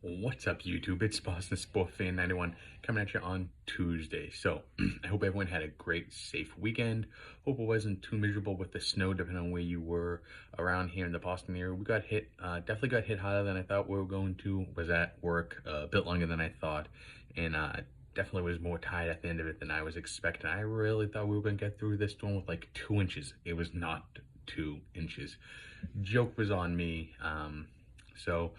What's up, YouTube? It's Boston Sport Fan 91 coming at you on Tuesday. So, I hope everyone had a great, safe weekend. Hope it wasn't too miserable with the snow, depending on where you were around here in the Boston area. We got hit, definitely got hit harder than I thought we were going to. Was at work a bit longer than I thought, and definitely was more tired at the end of it than I was expecting. I really thought we were going to get through this storm with like 2 inches. It was not 2 inches. Joke was on me. So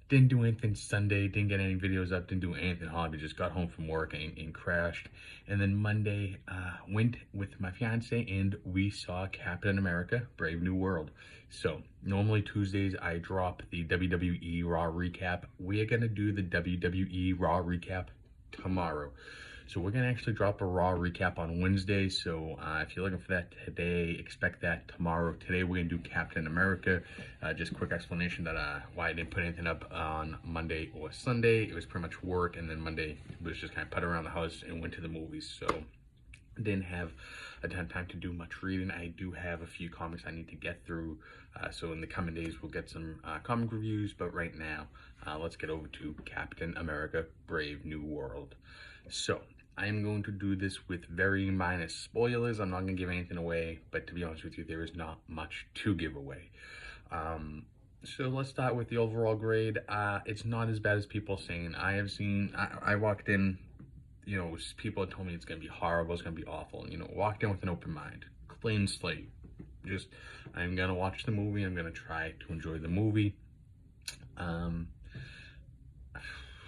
didn't do anything Sunday, didn't get any videos up, didn't do anything hobby, just got home from work and crashed. And then Monday, went with my fiance and we saw Captain America, Brave New World. So normally Tuesdays I drop the WWE Raw recap. We are gonna do the WWE Raw recap tomorrow. So we're gonna actually drop a Raw recap on Wednesday. So if you're looking for that today, expect that tomorrow. Today we're gonna do Captain America. Just a quick explanation that why I didn't put anything up on Monday or Sunday. It was pretty much work, and then Monday was just kind of put around the house and went to the movies. So didn't have a ton of time to do much reading. I do have a few comics I need to get through, so in the coming days we'll get some comic reviews, but right now let's get over to Captain America Brave New World. So I'm going to do this with very minor spoilers. I'm not going to give anything away, but to be honest with you, there is not much to give away. So let's start with the overall grade. It's not as bad as people saying. I walked in, people told me it's going to be horrible, it's going to be awful. Walked in with an open mind, clean slate. I'm going to watch the movie. I'm going to try to enjoy the movie.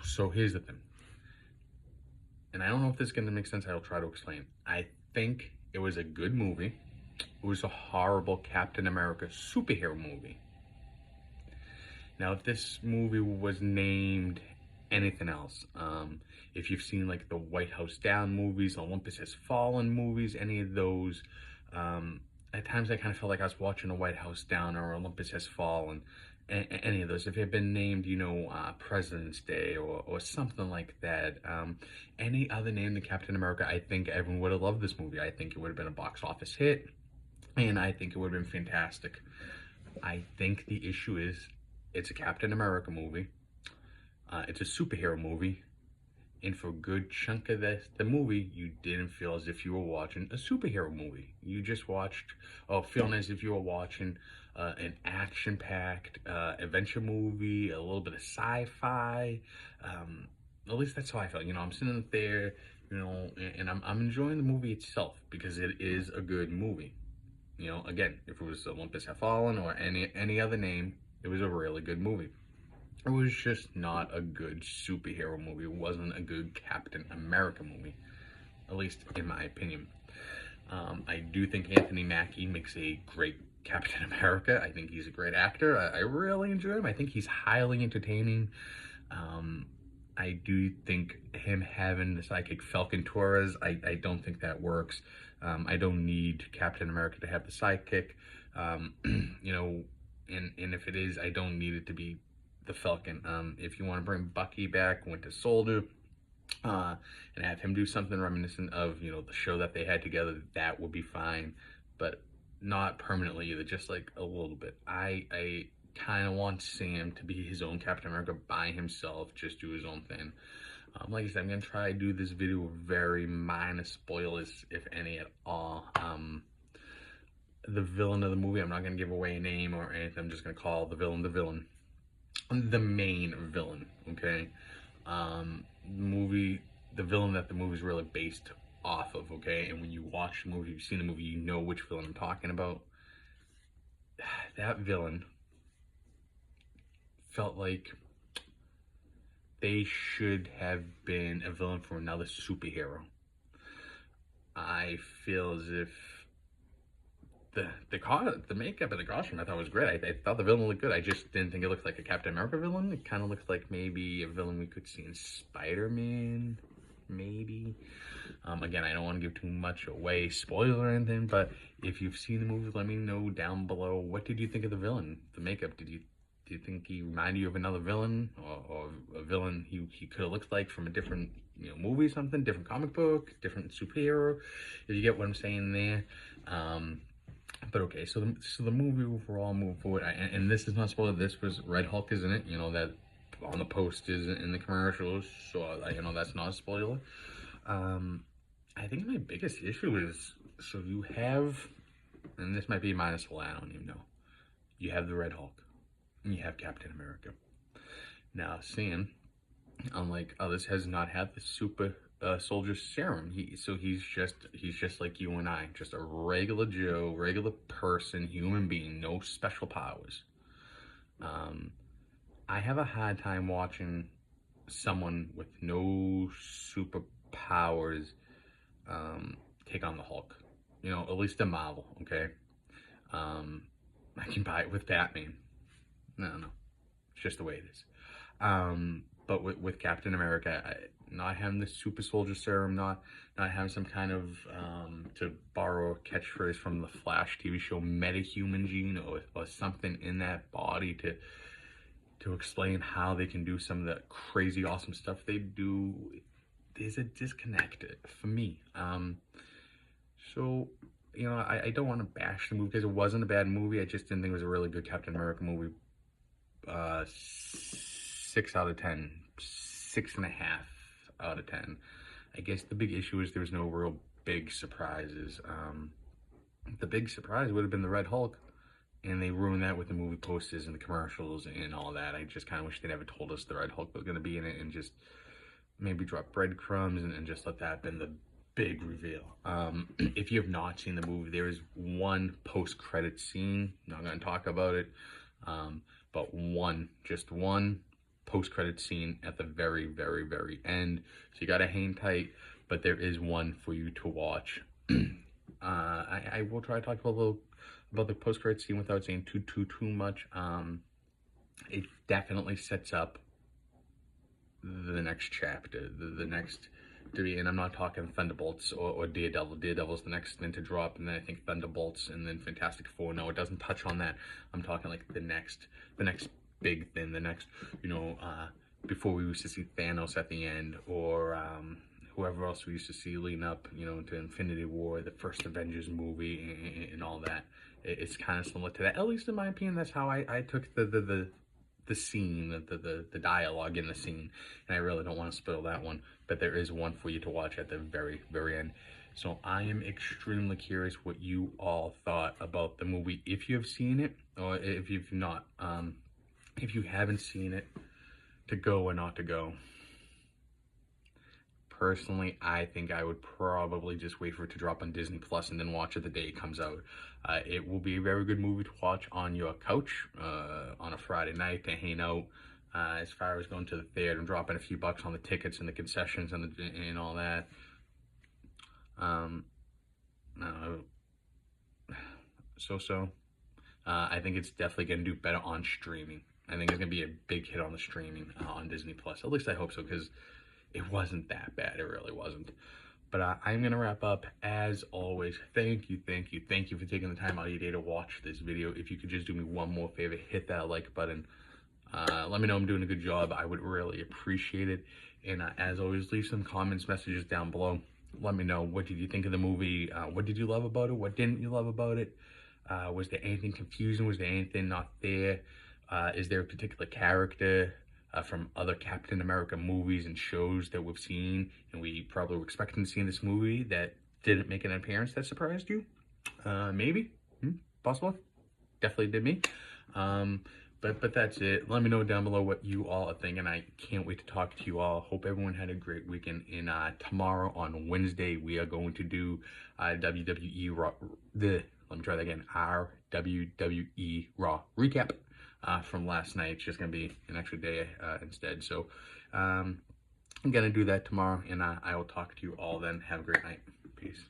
So here's the thing. And I don't know if this is going to make sense. I'll try to explain. I think it was a good movie. It was a horrible Captain America superhero movie. Now, if this movie was named anything else, if you've seen like the White House Down movies, Olympus Has Fallen movies, any of those, at times I kind of felt like I was watching a White House Down or Olympus Has Fallen. Any of those, if it had been named, President's Day or something like that, any other name than Captain America, I think everyone would have loved this movie. I think it would have been a box office hit, and I think it would have been fantastic. I think the issue is it's a Captain America movie. It's a superhero movie, and for a good chunk of the movie, you didn't feel as if you were watching a superhero movie. You just feeling as if you were watching an action-packed adventure movie, a little bit of sci-fi. At least that's how I felt. I'm sitting there, and I'm enjoying the movie itself because it is a good movie. Again, if it was Olympus Have Fallen or any other name, it was a really good movie. It was just not a good superhero movie. It wasn't a good Captain America movie, at least in my opinion. I do think Anthony Mackie makes a great Captain America. I think he's a great actor. I really enjoy him. I think he's highly entertaining. I do think him having the sidekick Falcon Torres, I don't think that works. I don't need Captain America to have the sidekick. And if it is, I don't need it to be the Falcon. If you want to bring Bucky back, Winter Soldier, and have him do something reminiscent of, the show that they had together, that would be fine, but not permanently either, just like a little bit. I kind of want Sam to be his own Captain America by himself, just do his own thing. Like I said, I'm going to try to do this video with very minor spoilers, if any at all. The villain of the movie, I'm not going to give away a name or anything. I'm just going to call the villain, the main villain, okay? The villain that the movie is really based off of, okay? And when you watch the movie, you've seen the movie, you know which villain I'm talking about. That villain felt like they should have been a villain for another superhero. I feel as if the makeup and the costume I thought was great. I thought the villain looked good. I just didn't think it looked like a Captain America villain. It kind of looks like maybe a villain we could see in Spider-Man, maybe. Again, I don't want to give too much away, spoiler or anything, but if you've seen the movie, let me know down below. What did you think of the villain, the makeup? Do you think he reminded you of another villain, or a villain he could have looked like from a different movie or something, different comic book, different superhero? If you get what I'm saying there. But okay, so the movie overall moved forward, and this is not spoiler. This was Red Hulk, isn't it? That on the posters in the commercials, so that's not a spoiler. I think my biggest issue is, so you have, and this might be -1, I don't even know. You have the Red Hulk, and you have Captain America. Now, Sam, unlike others, has not had the super soldier serum. He's just like you and I, just a regular Joe, regular person, human being, no special powers. I have a hard time watching someone with no superpowers take on the Hulk. At least in Marvel, okay? I can buy it with Batman. No, it's just the way it is. But with Captain America, not having the super soldier serum, not having some kind of, to borrow a catchphrase from the Flash TV show, metahuman gene or something in that body to explain how they can do some of the crazy awesome stuff they do. There's a disconnect for me. So, I don't want to bash the movie because it wasn't a bad movie. I just didn't think it was a really good Captain America movie. 6 out of 10, 6.5 out of 10. I guess the big issue is there was no real big surprises. The big surprise would have been the Red Hulk, and they ruined that with the movie posters and the commercials and all that. I just kind of wish they never told us the Red Hulk was going to be in it, and just maybe drop breadcrumbs and just let that have been the big reveal. If you have not seen the movie, there is one post-credit scene. Not going to talk about it, but just one post-credit scene at the very, very, very end. So you got to hang tight, but there is one for you to watch. I will try to talk about the post-credit scene without saying too much. It definitely sets up the next chapter, the next to be, and I'm not talking Thunderbolts or Daredevil. Daredevil's the next thing to drop, and then I think Thunderbolts, and then Fantastic Four. No, it doesn't touch on that. I'm talking like the next big thing, the next, before we used to see Thanos at the end, or whoever else we used to see leading up, to Infinity War, the first Avengers movie, and all that. It's kind of similar to that, at least in my opinion. That's how I took the scene, the dialogue in the scene, and I really don't want to spoil that one, but there is one for you to watch at the very, very end. So I am extremely curious what you all thought about the movie, if you have seen it, or if you've not. If you haven't seen it, to go or not to go. Personally, I think I would probably just wait for it to drop on Disney Plus and then watch it the day it comes out. It will be a very good movie to watch on your couch on a Friday night to hang out. As far as going to the theater and dropping a few bucks on the tickets and the concessions and all that. I think it's definitely going to do better on streaming. I think it's going to be a big hit on the streaming on Disney Plus. At least I hope so, because it wasn't that bad. It really wasn't. But I'm going to wrap up. As always, thank you for taking the time out of your day to watch this video. If you could just do me one more favor, hit that like button. Let me know I'm doing a good job. I would really appreciate it. And as always, leave some comments, messages down below. Let me know, what did you think of the movie? What did you love about it? What didn't you love about it? Was there anything confusing? Was there anything not there? Is there a particular character from other Captain America movies and shows that we've seen and we probably were expecting to see in this movie that didn't make an appearance that surprised you? Maybe? Possible? Definitely did me. But that's it. Let me know down below what you all are thinking. I can't wait to talk to you all. Hope everyone had a great weekend. And tomorrow on Wednesday, we are going to do WWE Raw. Let me try that again. Our WWE Raw recap from last night. It's just going to be an extra day instead. So I'm going to do that tomorrow, and I will talk to you all then. Have a great night. Peace.